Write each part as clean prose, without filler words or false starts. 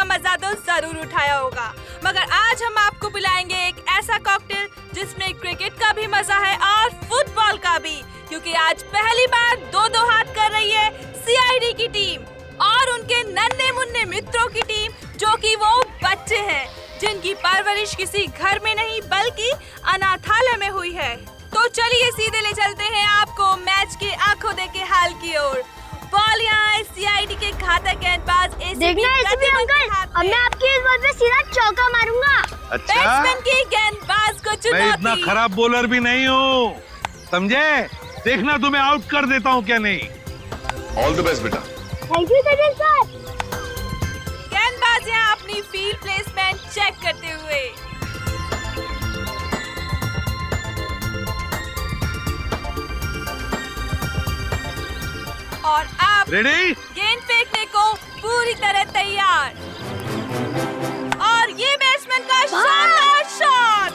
मजा तो जरूर उठाया होगा, मगर आज हम आपको पिलाएंगे एक ऐसा कॉकटेल जिसमें क्रिकेट का भी मजा है और फुटबॉल का भी, क्योंकि आज पहली बार दो हाथ कर रही है सीआईडी की टीम और उनके नन्हे मुन्ने मित्रों की टीम, जो कि वो बच्चे हैं जिनकी परवरिश किसी घर में नहीं बल्कि अनाथालय में हुई है। तो चलिए सीधे ले चलते हैं आपको मैच के आंखों देखे हाल की ओर। बॉल यहाँ है सीआईडी के घातक गेंदबाज देखना एसीपी अंकल, अब मैं आपकी इस बॉल पे सीधा चौका मारूंगा। अच्छा, बैट्समैन की गेंदबाज को चुनौती। मैं इतना खराब बॉलर भी नहीं हूँ, समझे? देखना तुम्हें आउट कर देता हूँ क्या नहीं। ऑल द बेस्ट बेटा। Thank you Sachin sir. गेंदबाज यहाँ अपनी फील्ड प्लेसमेंट चेक करते हुए। और अब रेडी? गेंद फेंकने को पूरी तरह तैयार और ये बैट्समैन का शानदार शॉट।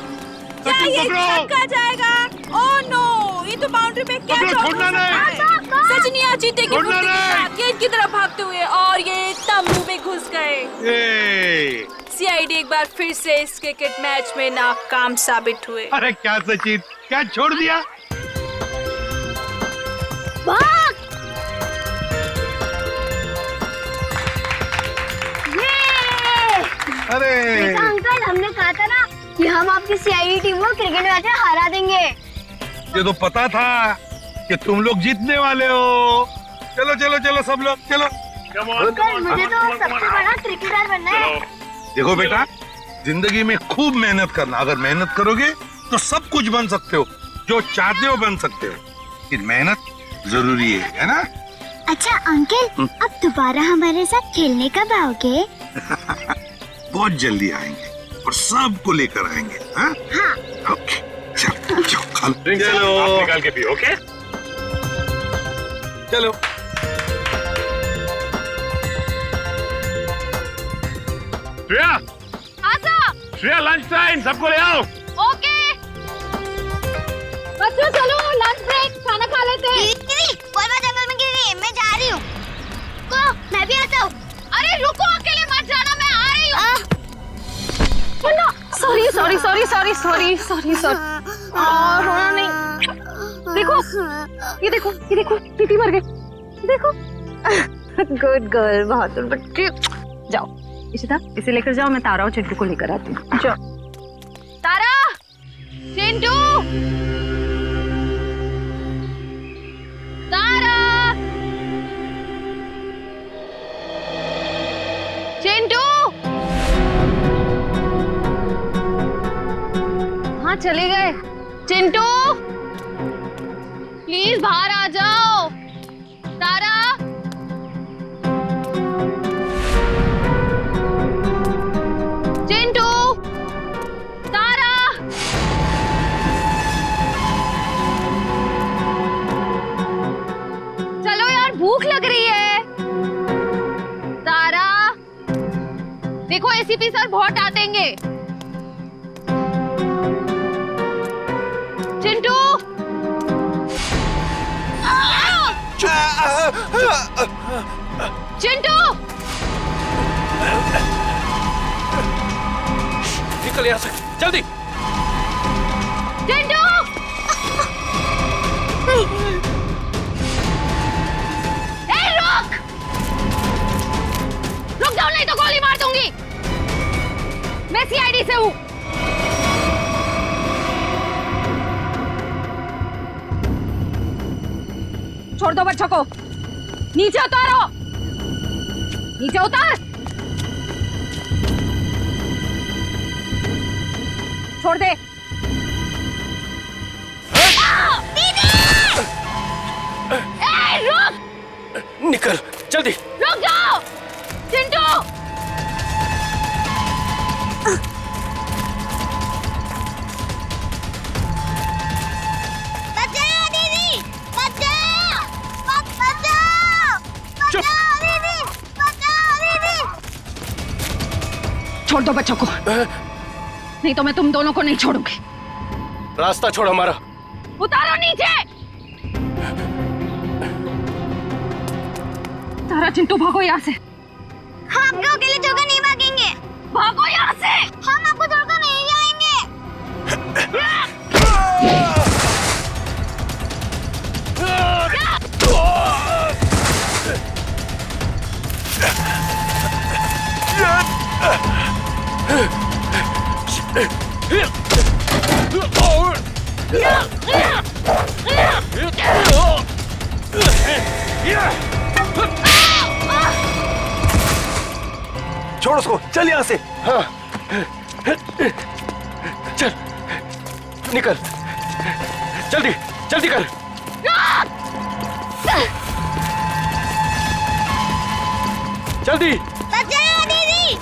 क्या ये छक्का जाएगा? ओह नो, ये तो बाउंड्री पे कैच हो गया। सचिन यहाँ चीते की फुर्ती के साथ गेंद की तरफ भागते हुए और ये तंबू में घुस गए। सीआईडी एक बार फिर से इस क्रिकेट मैच में नाकाम साबित हुए। अरे क्या सचिन, क्या छोड़ दिया? भाग! अरे अंकल, हमने कहा था ना कि हम आपकी सीआईडी टीम को क्रिकेट मैच में हरा देंगे। ये तो पता था कि तुम लोग जीतने वाले हो। चलो चलो चलो सब लोग चलो। अंकल, मुझे तो सबसे बड़ा क्रिकेटर बनना है। देखो बेटा, जिंदगी में खूब मेहनत करना। अगर मेहनत करोगे तो सब कुछ बन सकते हो, जो चाहते हो बन सकते हो, लेकिन मेहनत जरूरी है ना? अच्छा अंकल, अब दोबारा हमारे साथ खेलने कब आओगे? बहुत जल्दी आएंगे और सबको लेकर आएंगे। हाँ? ओके, चलो खा लो। चलो निकाल के पियो। ओके चलो। श्रेया, श्रेया लंच टाइम, सबको ले आओ। ओके बच्चों, चलो लंच ब्रेक, खाना खा लेते हैं। जंगल में गिर गई, मैं जा रही हूँ। मैं भी आता हूँ। अरे रुको, अकेले मत जाना, मैं आ रही हूँ। सॉरी रोना नहीं। देखो टीटी मर गए। देखो गुड गर्ल, बहादुर बच्ची। जाओ इशिता, इसे लेकर जाओ, मैं तारा और चिंटू को लेकर आती हूँ। जाओ तारा, चिंटू, तारा, चिंटू। हाँ चले गए। चिंटू प्लीज बाहर आ जाओ। तारा, चिंटू, तारा। चलो यार, भूख लग रही है। तारा, देखो एसीपी सर बहुत डांटेंगे। चिंटू, चिंटू, निकल यहाँ से जल्दी। चिंटू, रुक जाओ, नहीं तो गोली मार दूंगी। मैं सीआईडी से हूँ। छोड़ दो बच्चों को, नीचे उतारो, नीचे उतार। छोड़ दे। रुक, निकल जल्दी। रुक जाओ चिंटू। बचाओ दीदी, बचाओ, चुप। दीदी, बचाओ दीदी। छोड़ दो बच्चों को, नहीं तो मैं तुम दोनों को नहीं छोड़ूंगी। रास्ता छोड़ हमारा। उतारो नीचे। तारा, चिंटू भागो यहाँ से। हम आपके अकेले चौका नहीं भागेंगे। भागो यहाँ से। हम आपको छोड़कर नहीं जाएंगे। छोड़ उसको, चल यहाँ से। हाँ, चल निकल, जल्दी जल्दी कर। जल्दी। बचाओ दीदी।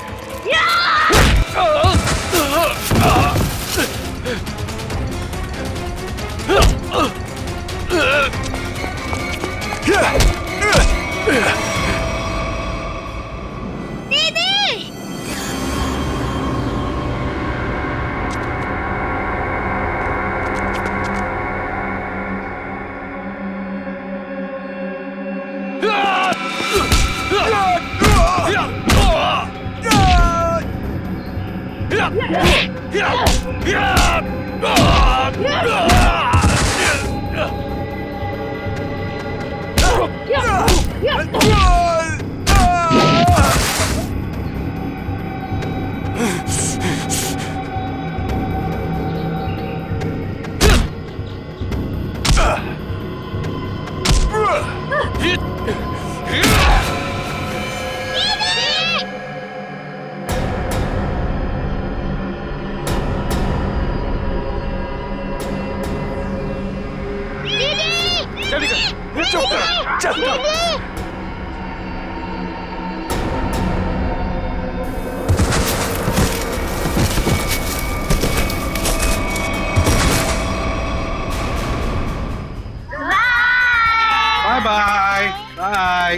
जल्दी कर, चुप कर, चल। Bye bye bye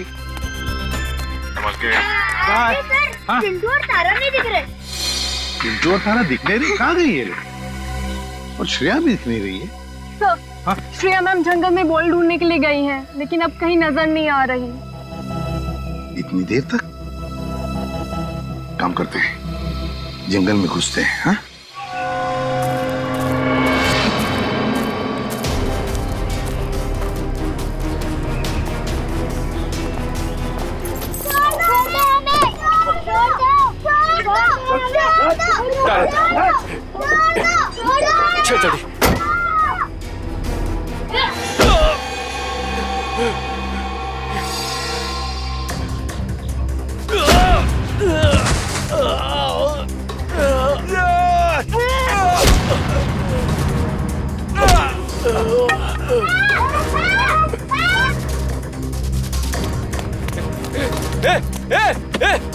bye. हाँ? चिंटू और तारा नहीं दिख रहे। चिंटू और तारा दिख नहीं रही, कहाँ गई ये लोग? और श्रेया भी दिख नहीं रही है। सर, हाँ? श्रेया मैम जंगल में बॉल ढूंढने के लिए गई हैं, लेकिन अब कहीं नजर नहीं आ रही। इतनी देर तक? काम करते हैं, जंगल में घुसते हैं। हाँ? चल जल्दी।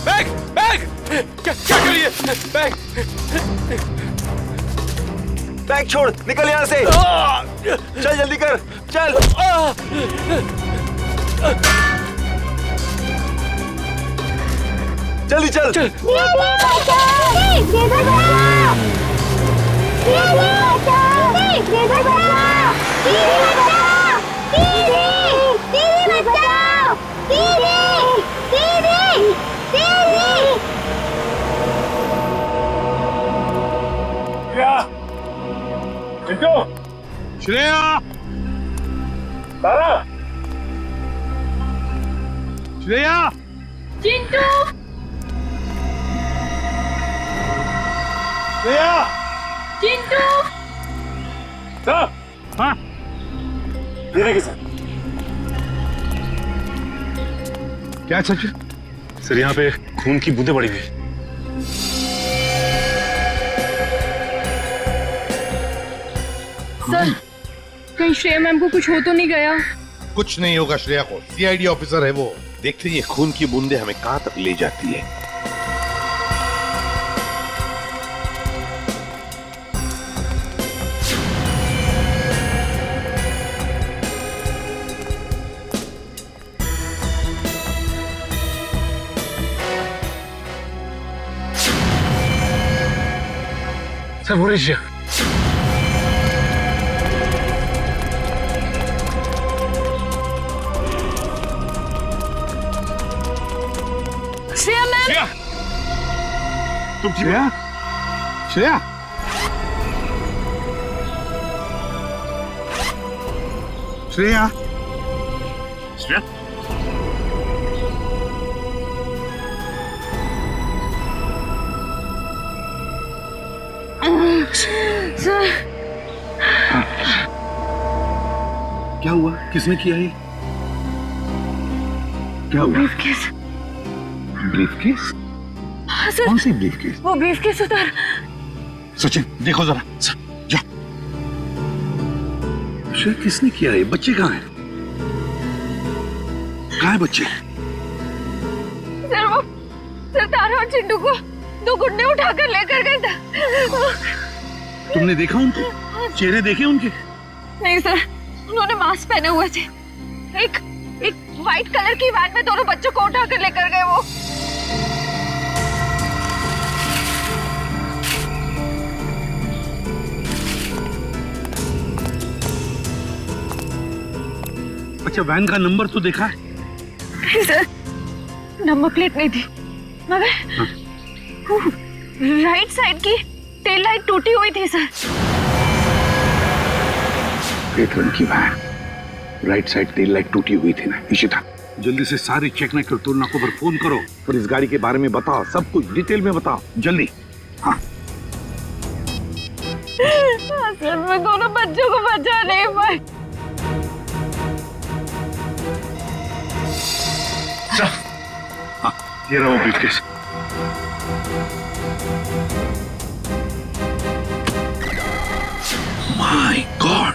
बैग बैग, क्या क्या करिए? बैग बैग छोड़, निकल यहाँ से। चल जल्दी कर, चल। जल्दी चल, चल। श्रेया, तारा, श्रेया, चिंटू, श्रेया, चिंटू। सर, हाँ? धीरे के साथ। क्या सच? सर यहाँ पे खून की बूंदें पड़ी हुई है। सर, कहीं श्रेया मैम को कुछ हो तो नहीं गया? कुछ नहीं होगा श्रेया को, सीआईडी ऑफिसर है वो। देखते ये खून की बूंदें हमें कहाँ तक ले जाती है। सर वो रही श्रेया। श्रेया मैम, श्रेया, चुप श्रेया, श्रेया, श्रेया, श्रेया, क्या हुआ? किसने किया ये? क्या हुआ? ब्रीफकेस। ब्रीफकेस? हाँ सर, कौन सी ब्रीफकेस? वो ब्रीफकेस उधर। सचिन देखो जरा, जा। श्रेया किसने किया है? बच्चे कहाँ हैं? कहाँ है बच्चे? सर तारा और चिंटू को 2 गुंडे उठाकर लेकर गए थे। तुमने देखा उनको? चेहरे देखे उनके? नहीं सर, उन्होंने मास्क पहने हुए थे। एक व्हाइट कलर की वैन में दोनों बच्चों को उठाकर लेकर गए वो। अच्छा, वैन का नंबर तो देखा है? नहीं सर, नंबर प्लेट नहीं थी, मगर राइट साइड की टेल लाइट टूटी हुई थी सर। पेट्रोल की van, right side tail light टूटी हुई थी ना। इशिता, जल्दी से सारी चेक कंट्रोल नाकों पर फोन करो और इस गाड़ी के बारे में बताओ, सब कुछ डिटेल में बताओ, जल्दी। हाँ सर, मैं दोनों बच्चों को बचा नहीं पाई। हाँ, ये रहा वो briefcase. My God,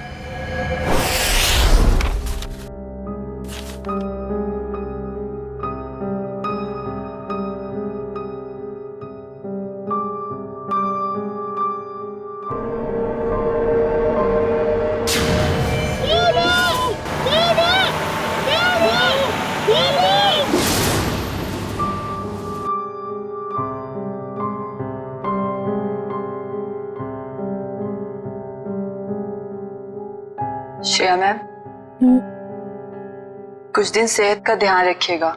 Shreya ma'am, कुछ दिन सेहत का ध्यान रखिएगा।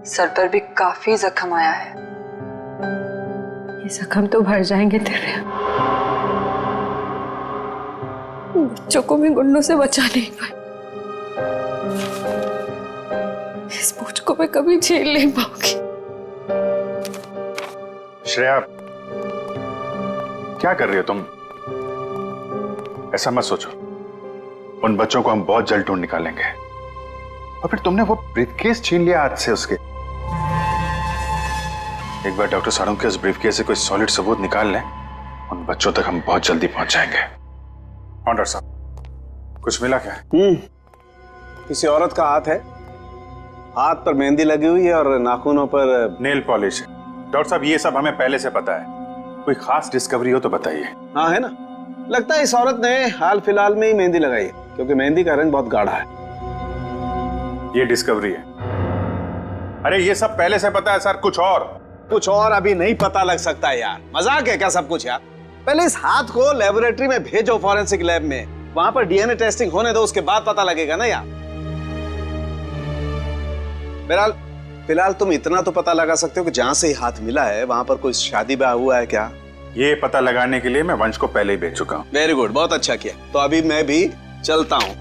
सर पर भी काफी जख्म आया है। ये जख्म तो भर जाएंगे तेरे। बच्चों को भी गुंडों से बचा नहीं पाए। इस बोझ को मैं कभी झेल नहीं पाऊंगी। श्रेया, क्या कर रही हो तुम? ऐसा मत सोचो, उन बच्चों को हम बहुत जल्द ढूंढ निकालेंगे। और फिर तुमने वो ब्रीफकेस छीन लिया हाथ से उसके। एक बार डॉक्टर सारंग के उस ब्रीफकेस से कोई सॉलिड सबूत निकाल लें, उन बच्चों तक हम बहुत जल्दी पहुंच जाएंगे। हाँ डॉक्टर साहब, कुछ मिला क्या? किसी औरत का हाथ है, हाथ पर मेहंदी लगी हुई है और नाखूनों पर नेल पॉलिश है। डॉक्टर साहब, ये सब हमें पहले से पता है। कोई खास डिस्कवरी हो तो बताइए। हाँ है ना, लगता है इस औरत ने हाल फिलहाल में ही मेहंदी लगाई है, क्योंकि मेहंदी का रंग बहुत गाढ़ा है। ये डिस्कवरी है? अरे ये सब पहले से पता है सर। कुछ और अभी नहीं पता लग सकता है यार। मजाक है क्या सब कुछ यार? पहले इस हाथ को लेबोरेटरी में भेजो, फॉरेंसिक लैब में, वहां पर डीएनए टेस्टिंग होने दो, उसके बाद पता लगेगा ना यार। बहरहाल फिलहाल तुम इतना तो पता लगा सकते हो कि जहां से ये हाथ मिला है वहां पर कोई शादी ब्याह हुआ है क्या? ये पता लगाने के लिए मैं वंश को पहले ही भेज चुका हूं। वेरी गुड, बहुत अच्छा किया। तो अभी मैं भी चलता हूं।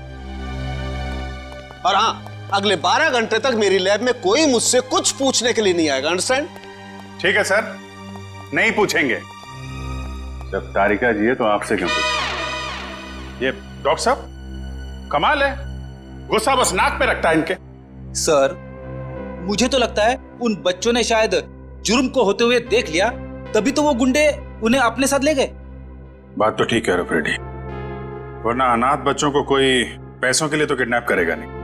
और हाँ, अगले 12 घंटे तक मेरी लैब में कोई मुझसे कुछ पूछने के लिए नहीं आएगा। अंडरस्टैंड? ठीक है सर, नहीं पूछेंगे। जब तारिका जी है तो आपसे क्यों पूछें? ये डॉक्टर साहब कमाल है, गुस्सा बस नाक पे रखता है इनके। सर, मुझे तो लगता है उन बच्चों ने शायद जुर्म को होते हुए देख लिया, तभी तो वो गुंडे उन्हें अपने साथ ले गए। बात तो ठीक है रेड्डी, वरना अनाथ बच्चों को कोई पैसों के लिए तो किडनैप करेगा नहीं।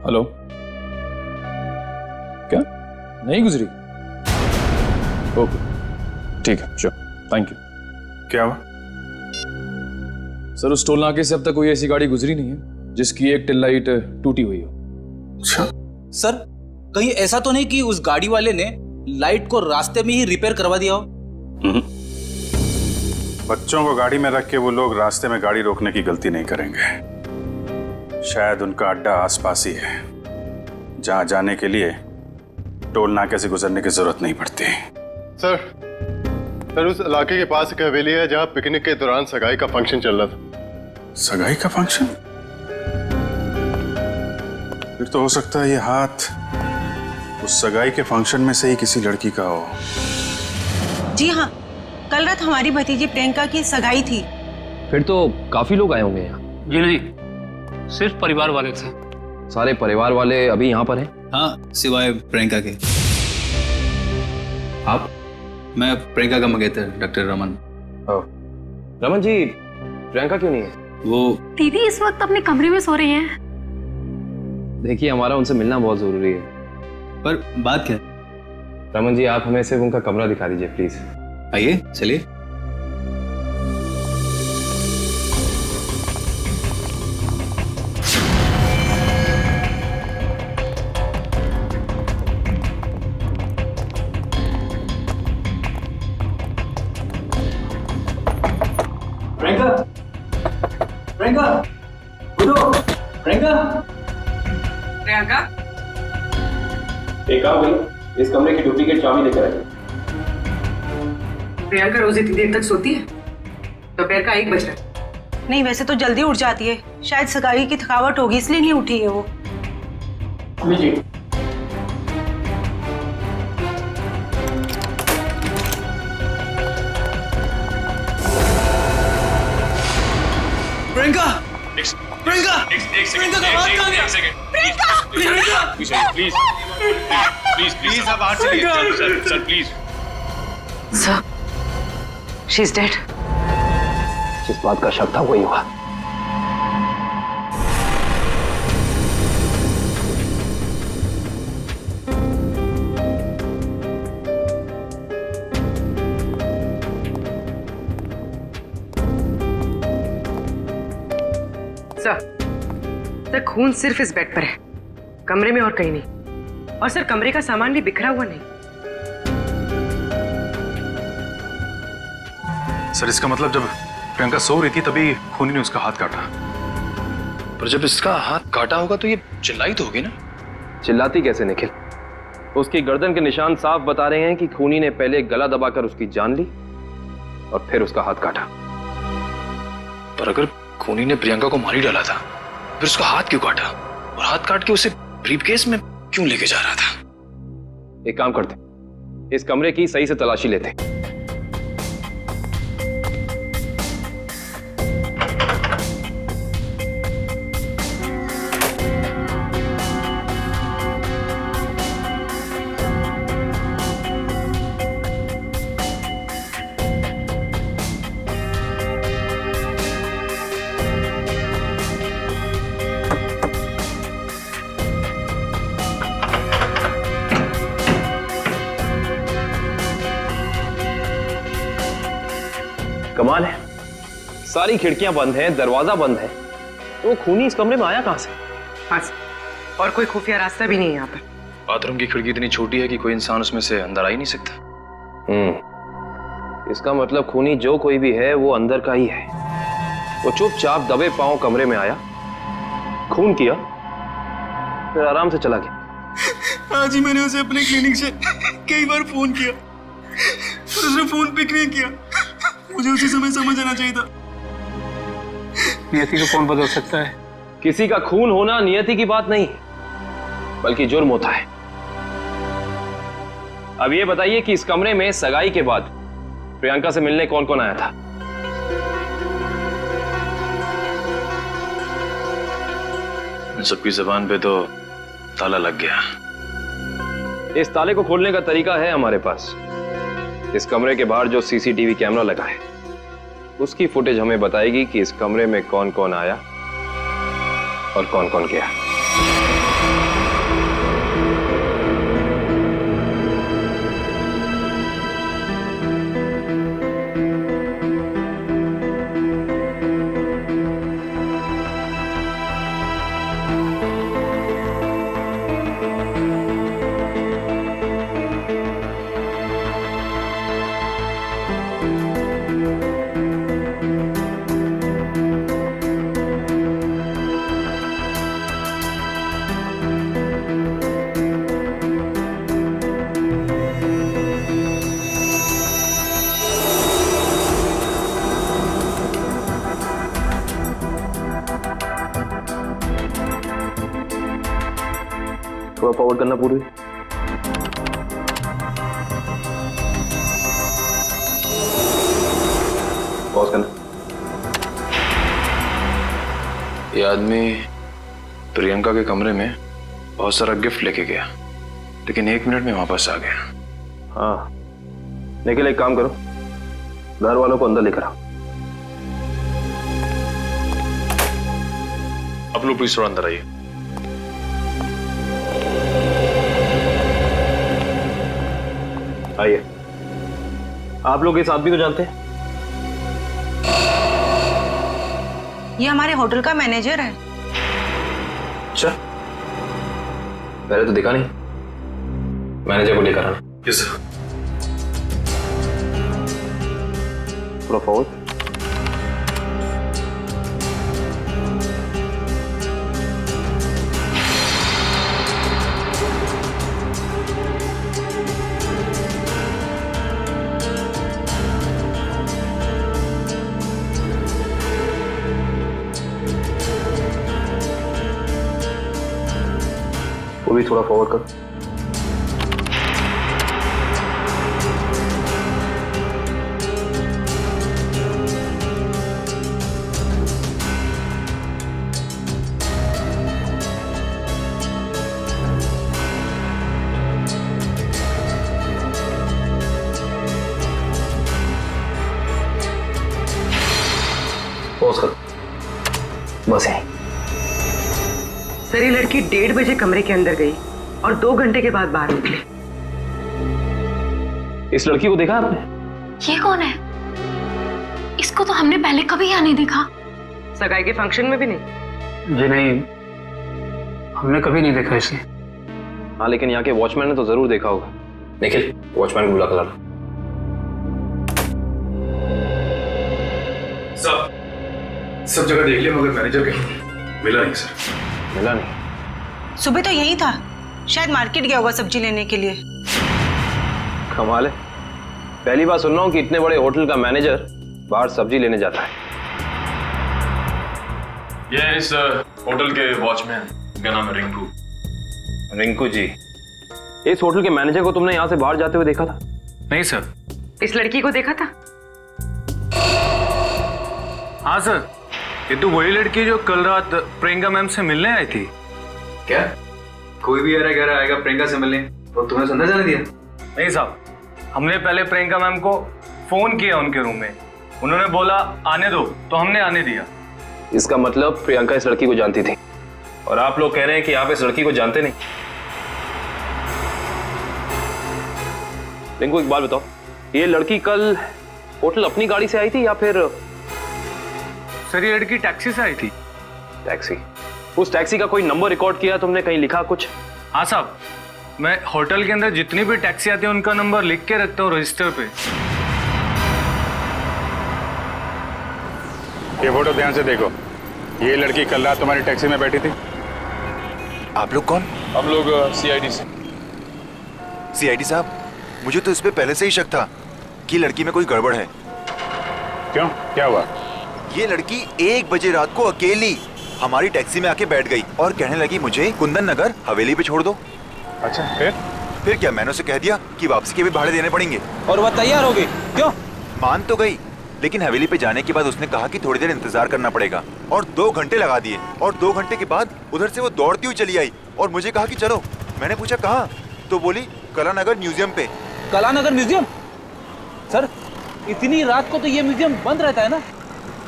हेलो, क्या नहीं गुजरी? ओके, ठीक है, श्योर, थैंक यू। क्या हुआ? सर, उस टोल नाके से अब तक कोई ऐसी गाड़ी गुजरी नहीं है जिसकी एक टेल लाइट टूटी हुई हो। अच्छा सर, कहीं ऐसा तो नहीं कि उस गाड़ी वाले ने लाइट को रास्ते में ही रिपेयर करवा दिया हो? बच्चों को गाड़ी में रख के वो लोग रास्ते में गाड़ी रोकने की गलती नहीं करेंगे। शायद उनका अड्डा आसपास ही है, जहां जाने के लिए टोल नाके से गुजरने की जरूरत नहीं पड़ती। सर उस इलाके के पास एक हवेली है जहाँ पिकनिक के दौरान सगाई का फंक्शन चल रहा था। सगाई का फंक्शन? फिर तो हो सकता है ये हाथ उस सगाई के फंक्शन में से ही किसी लड़की का हो। जी हाँ, कल रात हमारी भतीजी प्रियंका की सगाई थी। फिर तो काफी लोग आए होंगे यहाँ। जी नहीं, सिर्फ परिवार वाले थे। सारे परिवार वाले अभी यहाँ पर हैं? हाँ, सिवाय प्रियंका के। आप? मैं प्रियंका का मंगेतर डॉक्टर रमन। रमन जी, प्रियंका क्यों नहीं है? वो दीदी इस वक्त अपने कमरे में सो रही हैं। देखिए, हमारा उनसे मिलना बहुत जरूरी है। पर बात क्या? रमन जी, आप हमें सिर्फ उनका कमरा दिखा दीजिए प्लीज। आइए, चलिए। प्रियंका, प्रियंका, उठो, प्रियंका। प्रियंका, एक काम करिए, इस कमरे की डुप्लीकेट चाबी लेकर आइए। प्रियंका रोज इतनी देर तक सोती है? दोपहर का 1 बज रहा है। नहीं, वैसे तो जल्दी उठ जाती है। शायद सगाई की थकावट होगी इसलिए नहीं उठी है वो। लीजिए। प्रियंका, प्रियंका, प्रियंका का हाथ कहाँ गया? प्लीज आप बाहर चलिए। Sir please. Sir, she is dead. जिस बात का शक था वही हुआ। सर, खून सिर्फ इस बेड पर है, कमरे में और कहीं नहीं। और सर, कमरे का सामान भी बिखरा हुआ नहीं। सर, इसका मतलब जब प्रियंका सो रही थी तभी खूनी ने उसका हाथ काटा। पर जब इसका हाथ काटा होगा तो ये चिल्लाई तो होगी ना? चिल्लाती कैसे निखिल? उसकी गर्दन के निशान साफ बता रहे हैं कि खूनी ने पहले गला दबाकर उसकी जान ली और फिर उसका हाथ काटा। पर अगर खूनी ने प्रियंका को मार ही डाला था, फिर उसका हाथ क्यों काटा? और हाथ काट के उसे ब्रीफकेस में क्यों लेके जा रहा था? एक काम करते, इस कमरे की सही से तलाशी लेते। कमाल है, सारी खिड़कियां बंद हैं, दरवाजा बंद है, तो वो खूनी इस कमरे में आया कहां से? हाँ, और कोई खुफिया रास्ता भी नहीं है यहाँ पर। बाथरूम की खिड़की इतनी छोटी है कि कोई इंसान उसमें से अंदर आ ही नहीं सकता। इसका मतलब खूनी जो कोई भी है वो अंदर का ही है। वो चुपचाप दबे पांव कमरे में आया, खून किया, फिर आराम से चला गया। आज ही मैंने उसे अपने क्लिनिक से कई बार फोन किया, पर उसने फोन पिक नहीं किया। मुझे उसी समय समझ आना चाहिए था। नियति को कौन बदल सकता है? किसी का खून होना नियति की बात नहीं, बल्कि जुर्म होता है। अब ये बताइए कि इस कमरे में सगाई के बाद प्रियंका से मिलने कौन कौन आया था? इन सबकी जुबान पे तो ताला लग गया। इस ताले को खोलने का तरीका है हमारे पास। इस कमरे के बाहर जो सीसीटीवी कैमरा लगा है, उसकी फुटेज हमें बताएगी कि इस कमरे में कौन कौन आया और कौन कौन गया। थोड़ा फॉरवर्ड करना पूरी। पॉज करना। ये आदमी प्रियंका के कमरे में बहुत सारा गिफ्ट लेके गया, लेकिन 1 मिनट में वापस आ गया। हाँ, निखिल एक काम करो, घर वालों को अंदर लेकर आओ। आप लोग प्लीज थोड़ा अंदर आइए। आइए। आप लोग इस आदमी को जानते हैं? ये हमारे होटल का मैनेजर है। अच्छा, पहले तो दिखा नहीं। मैनेजर को लेकर आना। Yes sir. थोड़ा फॉरवर्ड। वो भी थोड़ा फॉरवर्ड कर। पॉज कर। बस यहीं। सर, ये लड़की 1:30 बजे कमरे के अंदर गई और 2 घंटे के बाद बाहर निकली। इस लड़की को देखा आपने? ये कौन है? इसको तो हमने पहले कभी यहाँ नहीं देखा। सगाई के फंक्शन में भी नहीं? जी नहीं, हमने कभी नहीं देखा इसे। हाँ, लेकिन यहाँ के वॉचमैन ने तो जरूर देखा होगा। निखिल, वॉचमैन को बुला कर लाना। सब जगह देख लिया, मगर मैनेजर कहीं मिला नहीं सर। मिला नहीं? सुबह तो यही था, शायद मार्केट गया होगा सब्जी लेने के लिए। कमाल है, पहली बार सुन रहा हूँ कि इतने बड़े होटल का मैनेजर बाहर सब्जी लेने जाता है। ये इस होटल के वॉचमैन, उनका नाम है रिंकू। रिंकू जी, इस होटल के मैनेजर को तुमने यहाँ से बाहर जाते हुए देखा था? नहीं सर। इस लड़की को देखा था? हाँ सर, ये तो वही लड़की जो कल रात प्रियंका मैम से मिलने आई थी। क्या कोई भी अरे घर आएगा प्रियंका से मिलने तो तुमने अंदर जाने दिया? नहीं साहब, हमने पहले प्रियंका मैम को फोन किया उनके रूम में, उन्होंने बोला आने दो, तो हमने आने दिया। इसका मतलब प्रियंका इस लड़की को जानती थी, और आप लोग कह रहे हैं कि आप इस लड़की को जानते नहीं। रिंकू, एक बात बताओ, ये लड़की कल होटल अपनी गाड़ी से आई थी या फिर? सर, ये लड़की टैक्सी से आई थी। टैक्सी? उस टैक्सी का कोई नंबर रिकॉर्ड किया तुमने, कहीं लिखा कुछ? हाँ साहब, मैं होटल के अंदर जितनी भी टैक्सी आती है उनका नंबर लिख के रखता हूँ रजिस्टर पे। ये फोटो ध्यान से देखो, ये लड़की कल रात तुम्हारी टैक्सी में बैठी थी। आप लोग कौन? हम लोग सीआईडी से। सीआईडी साहब, मुझे तो इस पे पहले से ही शक था कि लड़की में कोई गड़बड़ है। क्यों, क्या हुआ? ये लड़की 1 बजे रात को अकेली हमारी टैक्सी में आके बैठ गई और कहने लगी मुझे कुंदन नगर हवेली पे छोड़ दो। अच्छा, फिर क्या, मैंने उसे कह दिया कि वापसी के भी भाड़े देने पड़ेंगे। और वह तैयार हो गई? क्यों? मान तो गई, लेकिन हवेली पे जाने के बाद उसने कहा कि थोड़ी देर इंतजार करना पड़ेगा, और 2 घंटे लगा दिए। और 2 घंटे के बाद उधर से वो दौड़ती हुई चली आई और मुझे कहा कि चलो। मैंने पूछा कहाँ, तो बोली कलानगर म्यूजियम पे। कलानगर म्यूजियम? सर, इतनी रात को तो ये म्यूजियम बंद रहता है ना?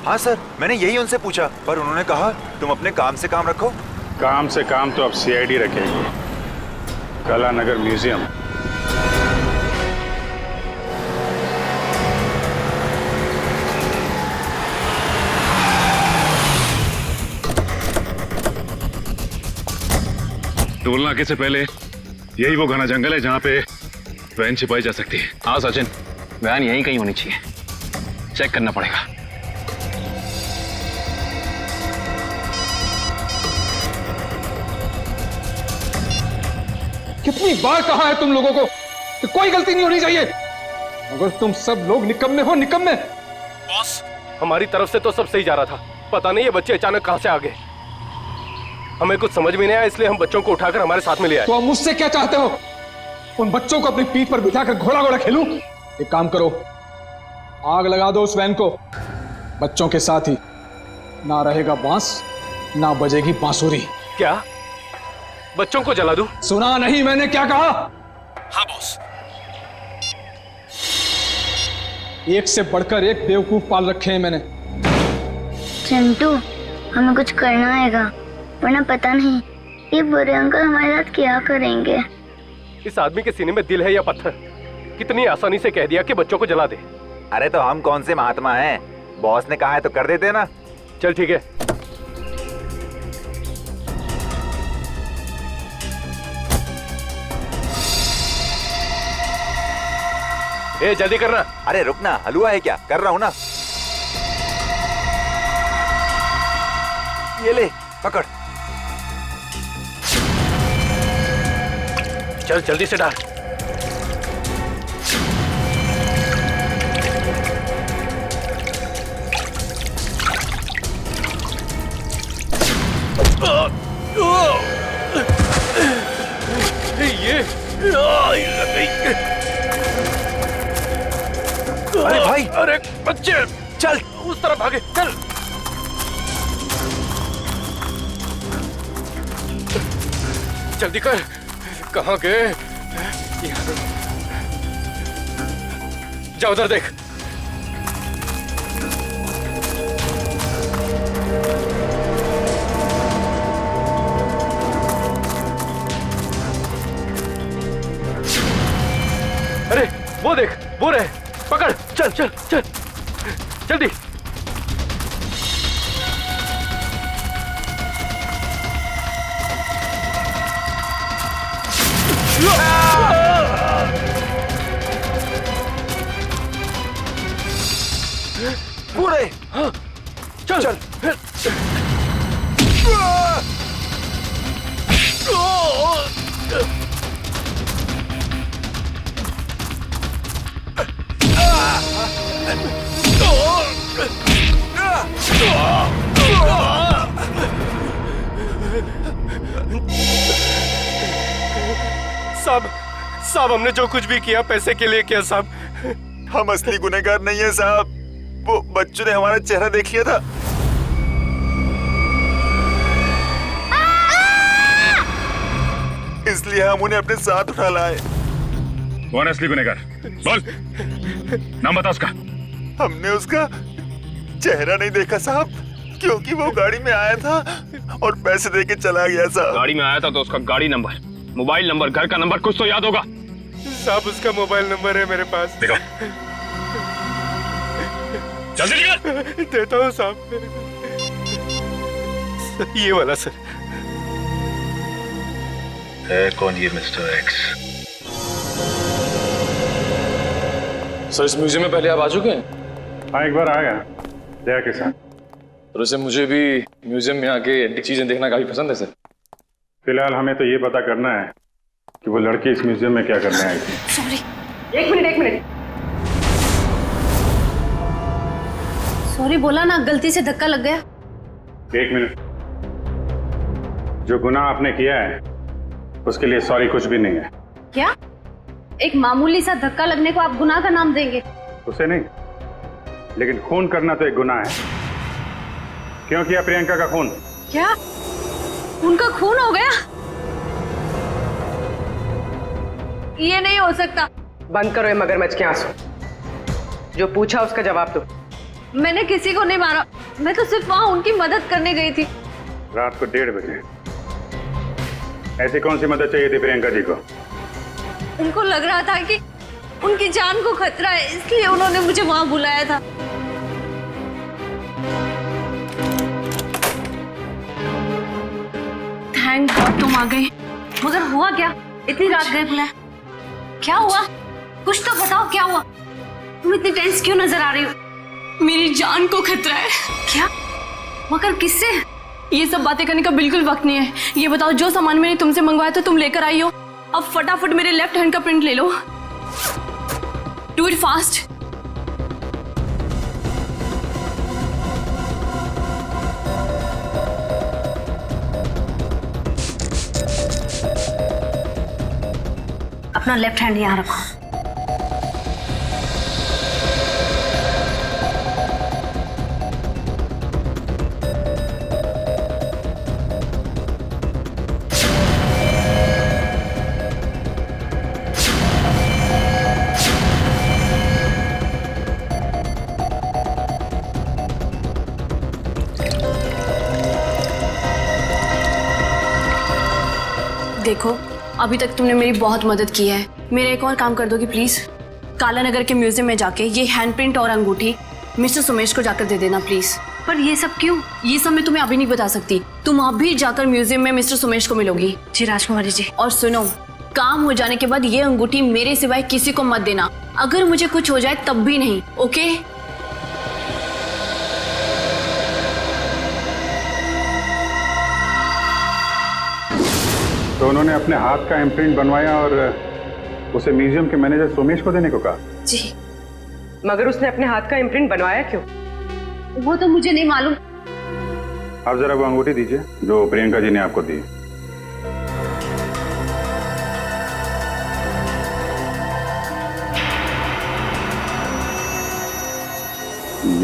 हाँ सर, मैंने यही उनसे पूछा, पर उन्होंने कहा तुम अपने काम से काम रखो। काम से काम तो अब सीआईडी रखेगी। कलानगर म्यूजियम? टोल नाके से पहले यही वो घना जंगल है जहाँ पे वैन छिपाई जा सकती है। हाँ सचिन, वैन यहीं कहीं होनी चाहिए, चेक करना पड़ेगा। कितनी बार कहा है तुम लोगों को कि कोई गलती नहीं होनी चाहिए, मगर तुम सब लोग निकम्मे हो, निकम्मे। बॉस, हमारी तरफ से तो सब सही जा रहा था, पता नहीं ये बच्चे अचानक कहां से आ गए। हमें कुछ समझ में नहीं आया, इसलिए हम बच्चों को उठाकर हमारे साथ में ले आए। तो अब मुझसे क्या चाहते हो? उन बच्चों को अपनी पीठ पर बिठाकर घोड़ा घोड़ा खेलूं? एक काम करो, आग लगा दो उस वैन को, बच्चों के साथ ही। ना रहेगा बांस, ना बजेगी बांसुरी। क्या बच्चों को जला दूं? सुना नहीं मैंने क्या कहा? हाँ बॉस। एक से बढ़कर एक बेवकूफ पाल रखे हैं मैंने। चिंटू, हमें कुछ करना आएगा, वरना पता नहीं ये बुरे अंकल हमारे साथ क्या करेंगे। इस आदमी के सीने में दिल है या पत्थर? कितनी आसानी से कह दिया कि बच्चों को जला दे। अरे तो हम कौन से महात्मा हैं? बॉस ने कहा है तो कर देते ना। चल ठीक है। ए जल्दी करना। अरे रुकना, हलवा है क्या? कर रहा हूँ ना। ये ले पकड़। चल जल्दी से डाल। अरे भाई, अरे बच्चे, चल उस तरफ भागे, चल। जल्दी कर। कहाँ गए? जा उधर देख। अरे वो देख, वो रहे। पकड़, चल चल चल जल्दी। पूरे। हाँ, चल चल। साहब, हमने जो कुछ भी किया पैसे के लिए किया साहब। हम असली गुनहगार नहीं है साहब। वो बच्चों ने हमारा चेहरा देख लिया था। इसलिए हम उन्हें अपने साथ उठा लाए। कौन है असली गुनहगार? बोल, नाम बता उसका। हमने उसका चेहरा नहीं देखा साहब, क्योंकि वो गाड़ी में आया था और पैसे देके चला गया साहब। गाड़ी में आया था तो उसका गाड़ी नंबर, मोबाइल नंबर, घर का नंबर कुछ तो याद होगा। साहब उसका मोबाइल नंबर है मेरे पास। देखो, जल्दी निकल। देता हूँ साहब, ये वाला सर। है कौन ये मिस्टर एक्स? सर इस म्यूजियम में पहले आप आ चुके हैं? हाँ एक बार आ गया दया के साथ। और वैसे मुझे भी म्यूजियम में आके एंटीक चीजें देखना काफी पसंद है सर। फिलहाल हमें तो ये पता करना है कि वो लड़की इस म्यूजियम में क्या करने आई थी। सॉरी, एक मिनट। सॉरी बोला ना, गलती से धक्का लग गया। एक मिनट। जो गुनाह आपने किया है उसके लिए सॉरी कुछ भी नहीं है। क्या? एक मामूली सा धक्का लगने को आप गुनाह का नाम देंगे? उसे नहीं, लेकिन खून करना तो एक गुनाह है। क्यों किया प्रियंका का खून? क्या उनका खून हो गया? ये नहीं हो सकता। बंद करो ये मगरमच्छ के आंसू। जो पूछा उसका जवाब दो। मैंने किसी को नहीं मारा, मैं तो सिर्फ वहां उनकी मदद करने गई थी। रात को 1:30 बजे ऐसी कौन सी मदद चाहिए थी प्रियंका जी को? उनको लग रहा था कि उनकी जान को खतरा है, इसलिए उन्होंने मुझे वहां बुलाया था। थैंक गॉड तुम आ गए। मगर हुआ क्या? इतनी रात गए बुलाया? क्या हुआ? कुछ तो बताओ, क्या हुआ? तुम इतनी टेंस क्यों नजर आ रही हो? मेरी जान को खतरा है। क्या? मगर किससे? ये सब बातें करने का बिल्कुल वक्त नहीं है। ये बताओ, जो सामान मैंने तुमसे मंगवाया था तुम लेकर आई हो, अब फटाफट मेरे लेफ्ट हैंड का प्रिंट ले लो। Do it fast. अपना लेफ्ट हैंड यहाँ रखो। देखो, अभी तक तुमने मेरी बहुत मदद की है। मेरा एक और काम कर दोगी प्लीज? काला नगर के म्यूजियम में जाके ये हैंडप्रिंट और अंगूठी मिस्टर सुमेश को जाकर दे देना प्लीज। पर ये सब क्यों? ये सब मैं तुम्हें अभी नहीं बता सकती। तुम अभी जाकर म्यूजियम में मिस्टर सुमेश को मिलोगी। जी राजकुमारी जी। और सुनो, काम हो जाने के बाद ये अंगूठी मेरे सिवाय किसी को मत देना। अगर मुझे कुछ हो जाए तब भी नहीं, ओके? तो उन्होंने अपने हाथ का इम्प्रिंट बनवाया और उसे म्यूजियम के मैनेजर सोमेश को देने को कहा? जी। मगर उसने अपने हाथ का इम्प्रिंट बनवाया क्यों? वो तो मुझे नहीं मालूम। आप जरा वो अंगूठी दीजिए जो प्रियंका जी ने आपको दी।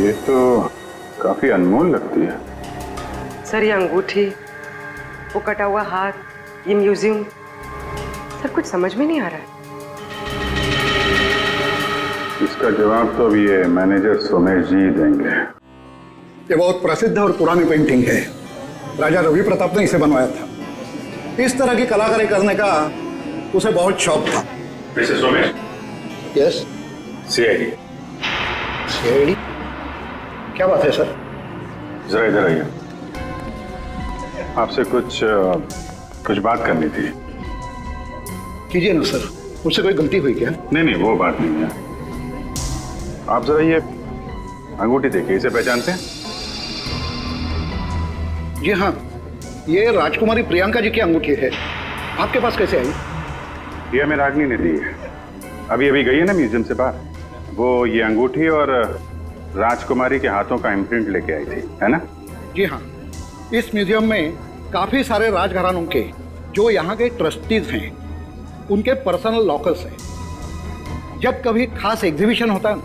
ये तो काफी अनमोल लगती है। सर ये अंगूठी, वो कटा हुआ हाथ, ये म्यूजियम, सर कुछ समझ में नहीं आ रहा है। इसका जवाब तो अभी ये मैनेजर सोमेश जी देंगे। ये बहुत प्रसिद्ध और पुरानी पेंटिंग है। राजा रवि प्रताप ने इसे बनवाया था। इस तरह की कलाकारी करने का उसे बहुत शौक था। Mister Somesh. Yes. CID. CID? क्या बात है सर? जरा इधर आइए, आपसे कुछ बात करनी थी। कीजिए ना सर, मुझसे कोई गलती हुई क्या? नहीं, वो बात नहीं है। आप जरा ये अंगूठी देखिए, इसे पहचानते हैं? जी हाँ, ये राजकुमारी प्रियंका जी की अंगूठी है। आपके पास कैसे आई? ये हमें रागनी ने दी है। अभी गई है ना म्यूजियम से बाहर, वो ये अंगूठी और राजकुमारी के हाथों का इम्प्रिंट लेके आई थी, है ना? जी हाँ, इस म्यूजियम में काफी सारे राजघरानों के जो यहाँ के ट्रस्टीज हैं उनके पर्सनल लॉकर्स हैं। जब कभी खास एग्जीबिशन होता है ना,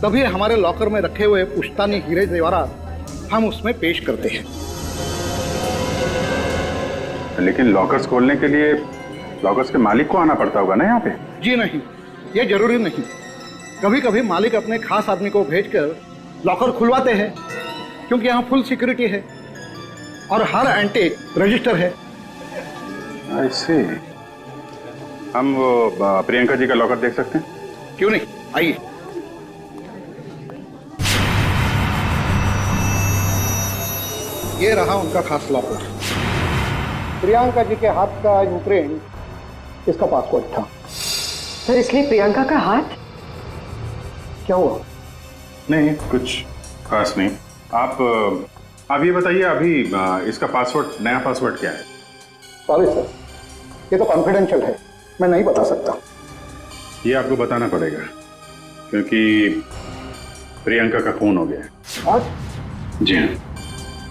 तभी हमारे लॉकर में रखे हुए पुश्तानी हीरे जेवरात हम उसमें पेश करते हैं। लेकिन लॉकर्स खोलने के लिए लॉकर्स के मालिक को आना पड़ता होगा ना यहाँ पे? जी नहीं, ये जरूरी नहीं। कभी कभी मालिक अपने खास आदमी को भेजकर लॉकर खुलवाते हैं, क्योंकि यहाँ फुल सिक्योरिटी है और हर एंटीक रजिस्टर है। I see। हम वो प्रियंका जी का लॉकर देख सकते हैं? क्यों नहीं, आइए। ये रहा उनका खास लॉकर। प्रियंका जी के हाथ का इम्प्रिंट इसका पासवर्ड था। सर इसलिए प्रियंका का हाथ? क्या हुआ? नहीं, कुछ खास नहीं। आप ये बताइए, अभी इसका पासवर्ड, नया पासवर्ड क्या है? सॉरी सर, ये तो कॉन्फिडेंशियल है, मैं नहीं बता सकता। ये आपको बताना पड़ेगा, क्योंकि प्रियंका का खून हो गया। और? जी हाँ।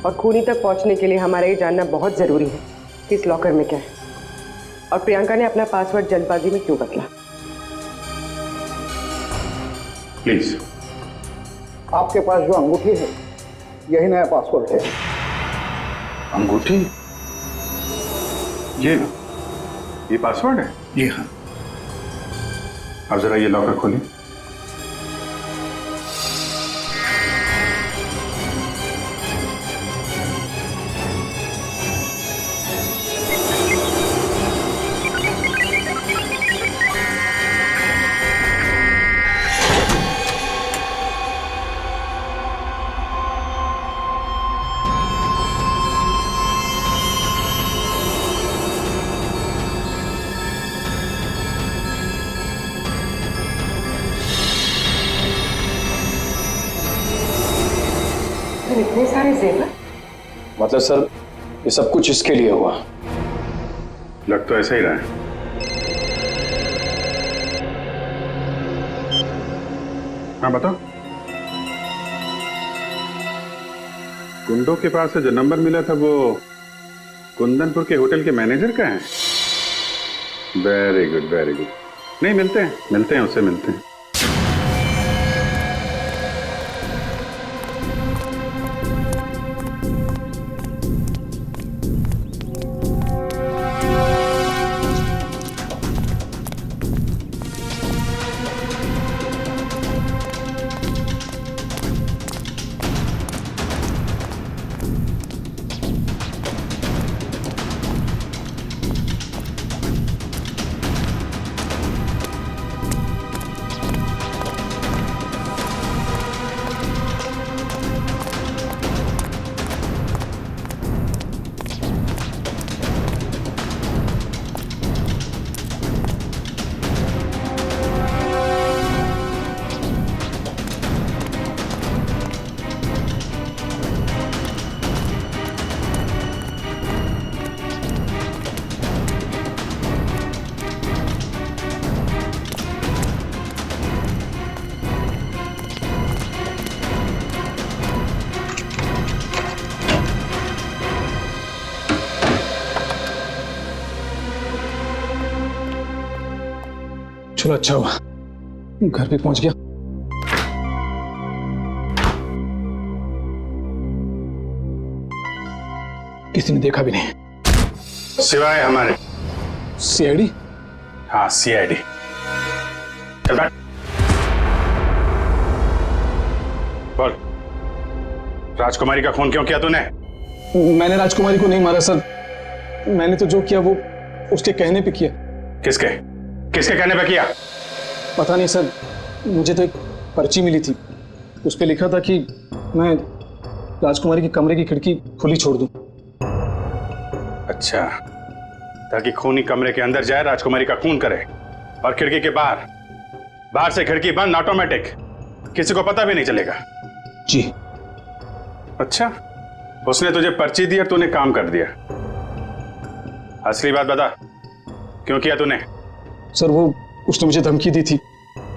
और खूनी तक पहुंचने के लिए हमारा ये जानना बहुत जरूरी है कि इस लॉकर में क्या है और प्रियंका ने अपना पासवर्ड जल्दबाजी में क्यों बदला। प्लीज। आपके पास जो अंगूठी है यही नया पासवर्ड है। अंगूठी? ये पासवर्ड है? जी हाँ। आप जरा ये लॉकर खोलिए। इतने सारे जेवर? मतलब सर ये सब कुछ इसके लिए हुआ? लग तो ऐसा ही रहा है। हाँ बताओ। गुंडों के पास से जो नंबर मिला था वो कुंदनपुर के होटल के मैनेजर का है? Very good very good. नहीं, मिलते हैं उससे मिलते हैं। चलो अच्छा हुआ घर पे पहुंच गया। किसी ने देखा भी नहीं सिवाय हमारे सीआईडी। हाँ सीआईडी। चल बैठ। बोल, राजकुमारी का खून क्यों किया तूने? मैंने राजकुमारी को नहीं मारा सर, मैंने तो जो किया वो उसके कहने पे किया। किसके कहने पे किया? पता नहीं सर, मुझे तो एक पर्ची मिली थी, उस पे लिखा था कि मैं राजकुमारी के कमरे की खिड़की खुली छोड़ दूं। अच्छा, ताकि खूनी कमरे के अंदर जाए, राजकुमारी का खून करे और खिड़की के बाहर से खिड़की बंद ऑटोमेटिक, किसी को पता भी नहीं चलेगा। जी। अच्छा, उसने तुझे पर्ची दी और तूने काम कर दिया। असली बात बता, क्यों किया तूने? सर वो उसने मुझे धमकी दी थी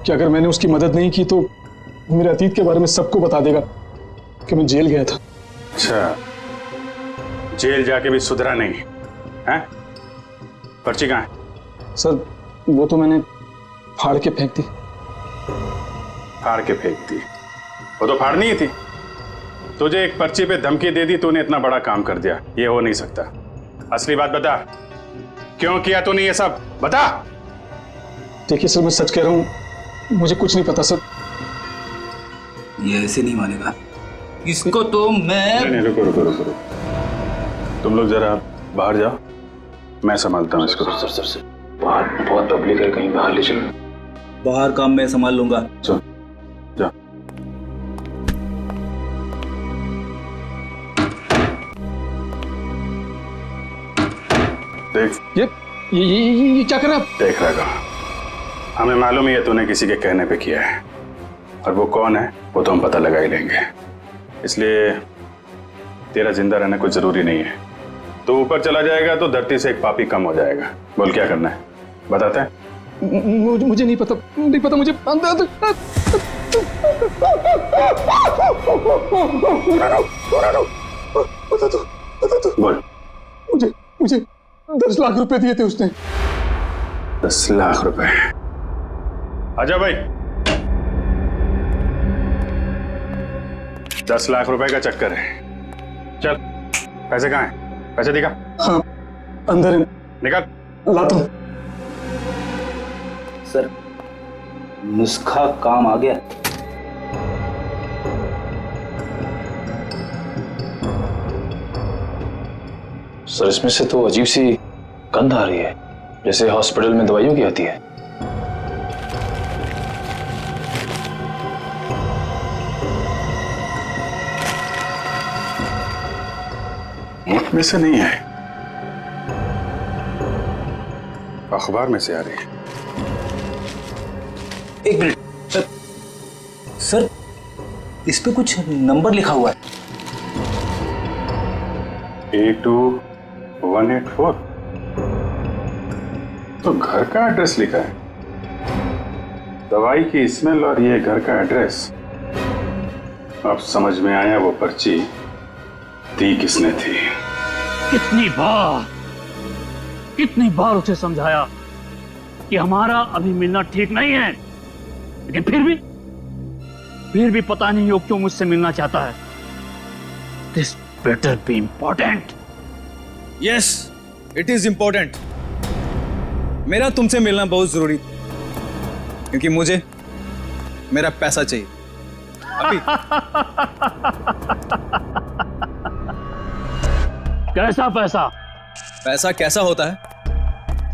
कि अगर मैंने उसकी मदद नहीं की तो मेरे अतीत के बारे में सबको बता देगा कि मैं जेल गया था। अच्छा, जेल जाके भी सुधरा नहीं है? पर्ची कहाँ है? सर वो तो मैंने फाड़ के फेंक दी। फाड़ के फेंक दी? वो तो फाड़नी ही थी। तुझे एक पर्ची पे धमकी दे दी, तूने इतना बड़ा काम कर दिया, ये हो नहीं सकता। असली बात बता, क्यों किया तूने ये सब? बता। देखिए सर, मैं सच कह रहा हूँ, मुझे कुछ नहीं पता सर। ये ऐसे नहीं मानेगा इसको तो मैं। नहीं, रुको। तुम लोग जरा बाहर जाओ, मैं संभालता हूँ इसको। सर बाहर बहुत पब्लिक है, कहीं बाहर ले चलो। बाहर काम मैं संभाल लूंगा। चल जा। देख ये क्या कर रहा है? देख रहा, हमें मालूम ही है तूने किसी के कहने पे किया है, और वो कौन है वो तो हम पता लगा ही लेंगे। इसलिए तेरा जिंदा रहना कुछ जरूरी नहीं है। तो ऊपर चला जाएगा तो धरती से एक पापी कम हो जाएगा। बोल क्या करना है, बताते हैं? मुझे नहीं पता मुझे। बता दो। बोल। मुझे 10 लाख रुपए दिए थे उसने। 10 लाख रुपए? आजा भाई। 10 लाख रुपए का चक्कर है। चल, पैसे कहाँ हैं? पैसे दिखा। हाँ, अंदर है। निकाल। लाता हूं। सर नुस्खा काम आ गया। सर इसमें से तो अजीब सी गंध आ रही है, जैसे हॉस्पिटल में दवाइयों की आती है। मुख में से नहीं है, अखबार में से आ रही है। एक मिनट सर, इस पे कुछ नंबर लिखा हुआ है। 82184। तो घर का एड्रेस लिखा है। दवाई की स्मेल और ये घर का एड्रेस। अब समझ में आया वो पर्ची दी किसने थी। कितनी बार उसे समझाया कि हमारा अभी मिलना ठीक नहीं है, लेकिन फिर भी पता नहीं वो क्यों मुझसे मिलना चाहता है। This better be important. Yes, it is important. मेरा तुमसे मिलना बहुत जरूरी, क्योंकि मुझे मेरा पैसा चाहिए अभी। कैसा पैसा? पैसा कैसा होता है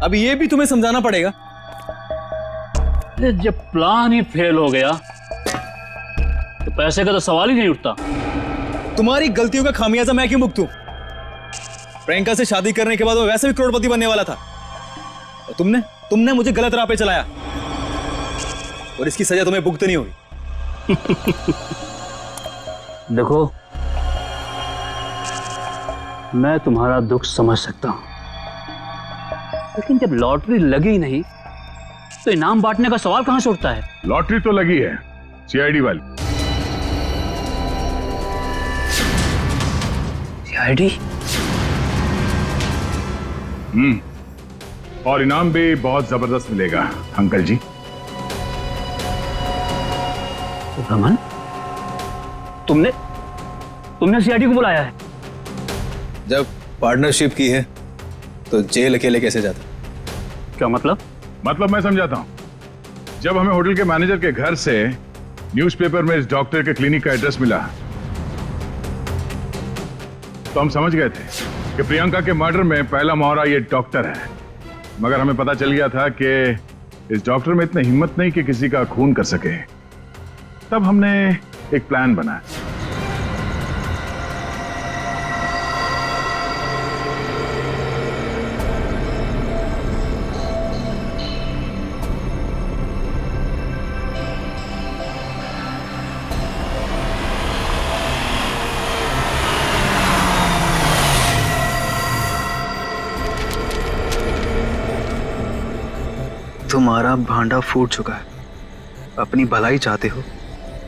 अभी ये भी तुम्हें समझाना पड़ेगा। जब प्लान ही फेल हो गया तो पैसे का तो सवाल ही नहीं उठता। तुम्हारी गलतियों का खामियाजा मैं क्यों भुगतूं? प्रियंका से शादी करने के बाद वो वैसे भी करोड़पति बनने वाला था, और तुमने मुझे गलत राह पे चलाया, और इसकी सजा तुम्हें भुगतनी होगी। देखो, मैं तुम्हारा दुख समझ सकता हूं, लेकिन जब लॉटरी लगी नहीं तो इनाम बांटने का सवाल कहां से उठता है? लॉटरी तो लगी है, सीआईडी वाली। सीआईडी? और इनाम भी बहुत जबरदस्त मिलेगा अंकल जी। रमन, तुमने सीआईडी को बुलाया है? जब पार्टनरशिप की है तो जेल अकेले कैसे जाता? क्या मतलब? मैं समझाता हूं। जब हमें होटल के मैनेजर के घर से न्यूज़पेपर में इस डॉक्टर के क्लिनिक का एड्रेस मिला तो हम समझ गए थे कि प्रियंका के मर्डर में पहला मोहरा ये डॉक्टर है। मगर हमें पता चल गया था कि इस डॉक्टर में इतनी हिम्मत नहीं कि किसी का खून कर सके। तब हमने एक प्लान बनाया। तुम्हारा भांडा फूट चुका है। अपनी भलाई चाहते हो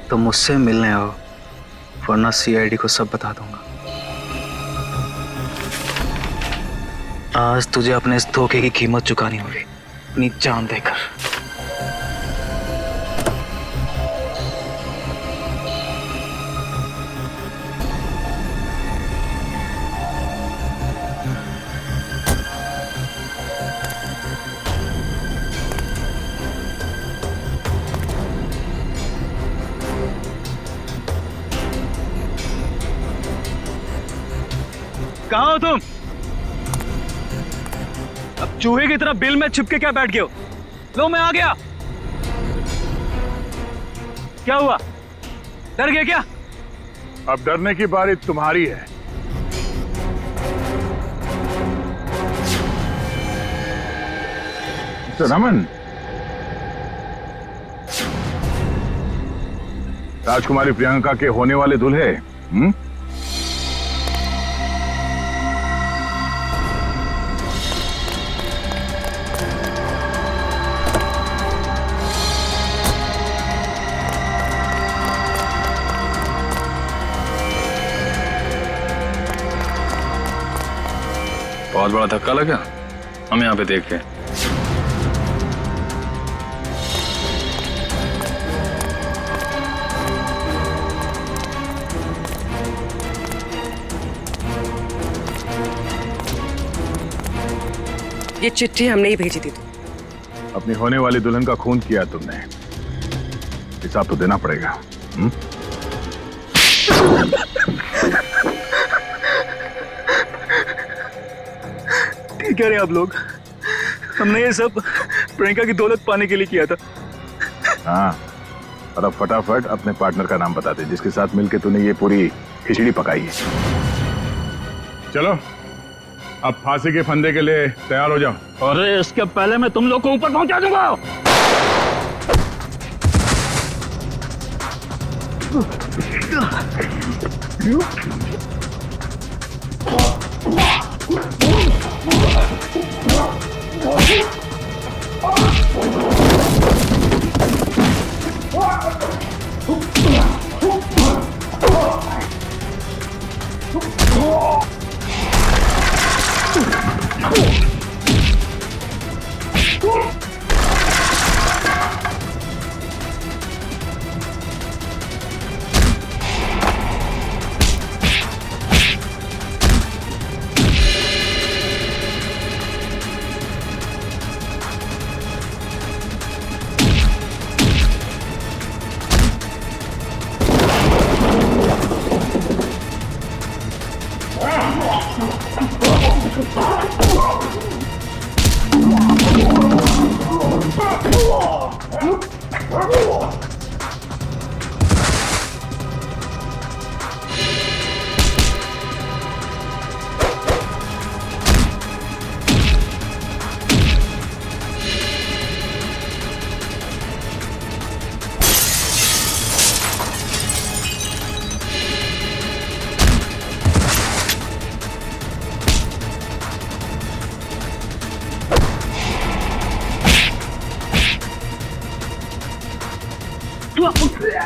तो मुझसे मिलने आओ, वरना सीआईडी को सब बता दूंगा। आज तुझे अपने इस धोखे की कीमत चुकानी होगी, अपनी जान देकर। कहाँ हो तुम? अब चूहे की तरह बिल में छिपके क्या बैठ गए हो? लो, मैं आ गया। क्या हुआ? डर गए क्या? अब डरने की बारी तुम्हारी है। तो रमन, राजकुमारी प्रियंका के होने वाले दूल्हे, बहुत बड़ा धक्का लगा। हम यहाँ पे देखते हैं। ये चिट्ठी हमने ही भेजी थी। अपनी होने वाली दुल्हन का खून किया तुमने, हिसाब तो देना पड़ेगा। ठीक कह रहे आप लोग, हमने ये सब प्रियंका की दौलत पाने के लिए किया था। हाँ, और अब फटाफट अपने पार्टनर का नाम बता दे जिसके साथ मिलके तूने ये पूरी खिचड़ी पकाई है। चलो, अब फांसी के फंदे के लिए तैयार हो जाओ। अरे इसके पहले मैं तुम लोग को ऊपर पहुंचा दूंगा।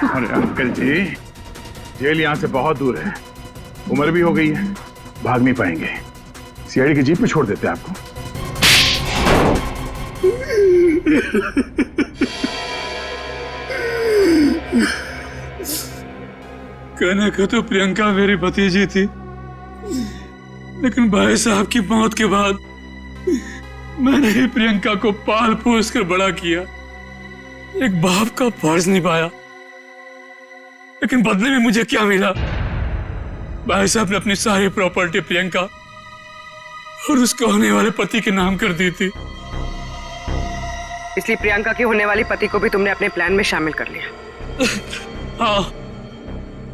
अरे अंकल जी, जेल यहाँ से बहुत दूर है, उम्र भी हो गई है, भाग नहीं पाएंगे। सीआईडी की जीप में छोड़ देते हैं आपको। कहने को तो प्रियंका मेरी भतीजी थी, लेकिन भाई साहब की मौत के बाद मैंने ही प्रियंका को पाल पोस कर बड़ा किया, एक बाप का फर्ज निभाया। लेकिन बदले में मुझे क्या मिला? भाई साहब ने अपनी सारी प्रॉपर्टी प्रियंका और उसके होने वाले पति के नाम कर दी थी। इसलिए प्रियंका के होने वाले पति को भी तुमने अपने प्लान में शामिल कर लिया। हाँ,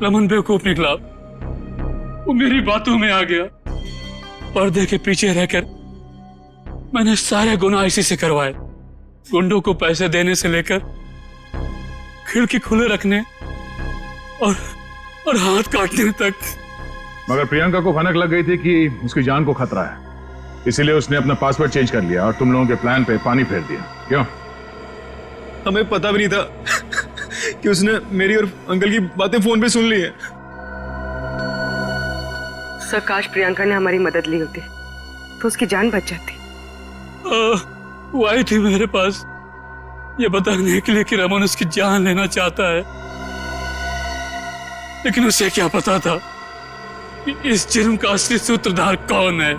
रमन बेवकूफ निकला, वो मेरी बातों में आ गया। पर्दे के पीछे रहकर मैंने सारे गुनाह इसी से करवाए, गुंडों को पैसे देने से लेकर खिड़की खुले रखने और हाथ काटने तक। मगर प्रियंका को भनक लग गई थी कि उसकी जान को खतरा है, इसीलिए उसने अपना पासवर्ड चेंज कर लिया और तुम लोगों के प्लान पे पानी फेर दिया। क्यों? हमें पता भी नहीं था कि उसने मेरी और अंकल की बातें फोन पे सुन ली है। सर, काश प्रियंका ने हमारी मदद ली होती तो उसकी जान बच जाती। वो आई थी मेरे पास ये बताने के लिए कि रमन उसकी जान लेना चाहता है, लेकिन उसे क्या पता था कि इस जुर्म का असली सूत्रधार कौन है।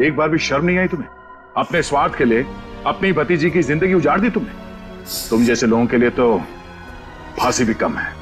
एक बार भी शर्म नहीं आई तुम्हें? अपने स्वार्थ के लिए अपनी भतीजी की जिंदगी उजाड़ दी तुमने। तुम जैसे लोगों के लिए तो फांसी भी कम है।